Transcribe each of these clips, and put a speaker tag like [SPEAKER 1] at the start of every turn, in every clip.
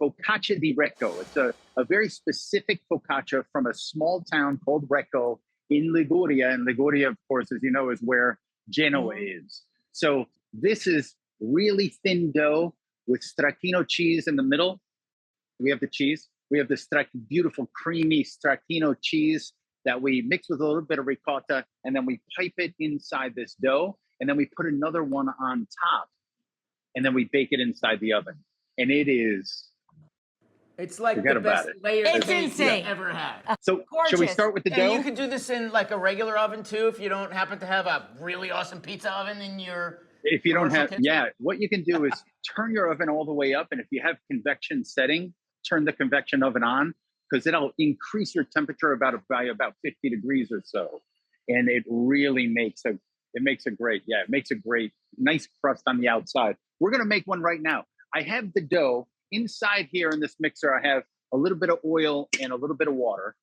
[SPEAKER 1] Focaccia di Recco. It's a very specific focaccia from a small town called Recco in Liguria. And Liguria, of course, as you know, is where Genoa is. So this is really thin dough with stracchino cheese in the middle. We have the cheese. We have this beautiful, creamy stracchino cheese that we mix with a little bit of ricotta, and then we pipe it inside this dough, and then we put another one on top, and then we bake it inside the oven. And it is...
[SPEAKER 2] It's like the best layer
[SPEAKER 3] it's
[SPEAKER 2] cake
[SPEAKER 3] insane.
[SPEAKER 2] you've ever had.
[SPEAKER 1] So should we start with the dough?
[SPEAKER 2] And you could do this in like a regular oven too, if you don't happen to have a really awesome pizza oven in your...
[SPEAKER 1] If you don't have,
[SPEAKER 2] kitchen.
[SPEAKER 1] yeah, what you can do is turn your oven all the way up, and if you have convection setting, turn the convection oven on, because it'll increase your temperature by about 50 degrees or so, and it really makes a great nice crust on the outside. We're gonna make one right now. I have the dough inside here in this mixer. I have a little bit of oil and a little bit of water,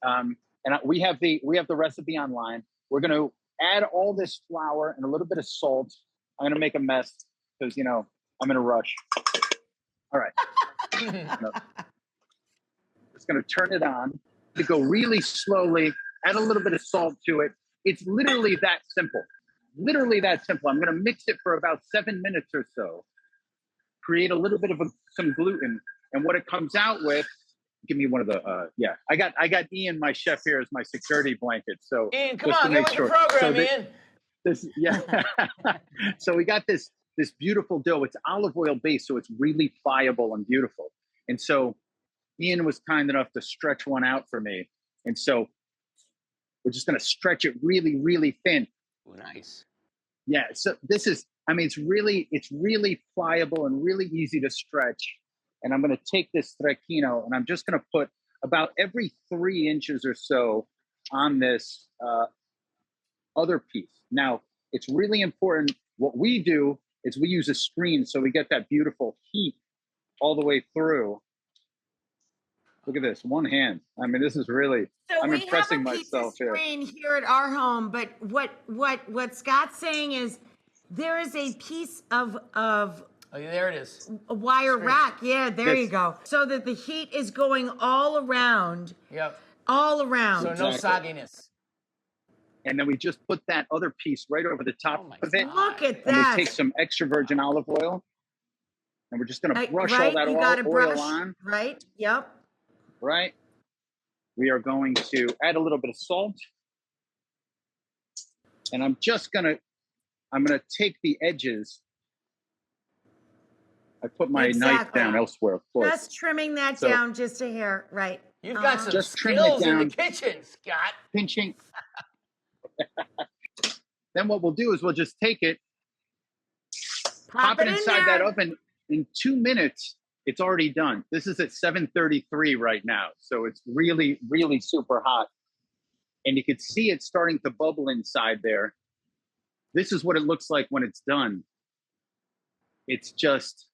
[SPEAKER 1] and we have the recipe online. We're gonna add all this flour and a little bit of salt. I'm gonna make a mess because I'm in a rush. All right. Just gonna turn it on to go really slowly, add a little bit of salt to it. It's literally that simple. Literally that simple. I'm gonna mix it for about 7 minutes or so. Create a little bit of some gluten, and what it comes out with, give me one of the I got Ian, my chef, here as my security blanket. So
[SPEAKER 2] Ian, come on, get with the program, Ian.
[SPEAKER 1] So we got this beautiful dough. It's olive oil based, so it's really pliable and beautiful. And so Ian was kind enough to stretch one out for me. And so we're just gonna stretch it really, really thin.
[SPEAKER 2] Oh, nice.
[SPEAKER 1] Yeah, so this is, it's really pliable and really easy to stretch. And I'm gonna take this stracchino and I'm just gonna put about every 3 inches or so on this other piece. Now, it's really important. What we do is we use a screen so we get that beautiful heat all the way through. Look at this, one hand. This is really, I'm impressing myself here.
[SPEAKER 3] We have a piece of screen here at our home, but what Scott's saying is there is a piece of
[SPEAKER 2] oh, yeah, there it is.
[SPEAKER 3] A wire rack. Yeah, there you go. So that the heat is going all around.
[SPEAKER 2] Yep.
[SPEAKER 3] All around.
[SPEAKER 2] So no sogginess.
[SPEAKER 1] And then we just put that other piece right over the top of it.
[SPEAKER 3] Look at that.
[SPEAKER 1] And we take some extra virgin olive oil, and we're just going to brush all that oil on.
[SPEAKER 3] Right, yep.
[SPEAKER 1] Right. We are going to add a little bit of salt. And I'm going to take the edges. I put my knife down elsewhere, of course.
[SPEAKER 3] Just trimming that down just a hair, right.
[SPEAKER 2] You've got some skills in the kitchen, Scott.
[SPEAKER 1] Pinching. Then what we'll do is we'll just take it, pop it inside that oven. In 2 minutes, it's already done. This is at 733 right now. So it's really, really super hot. And you can see it starting to bubble inside there. This is what it looks like when it's done. It's just,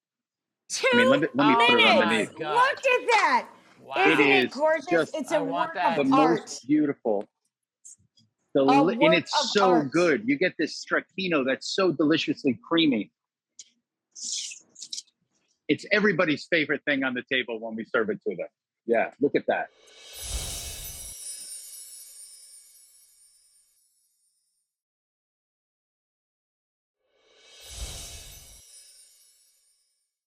[SPEAKER 3] 2
[SPEAKER 1] let me put it underneath.
[SPEAKER 3] Look at that.
[SPEAKER 2] Wow.
[SPEAKER 3] Isn't it gorgeous? It's a work of art.
[SPEAKER 1] Most beautiful. And it's so good. You get this stracchino that's so deliciously creamy. It's everybody's favorite thing on the table when we serve it to them. Yeah, look at that.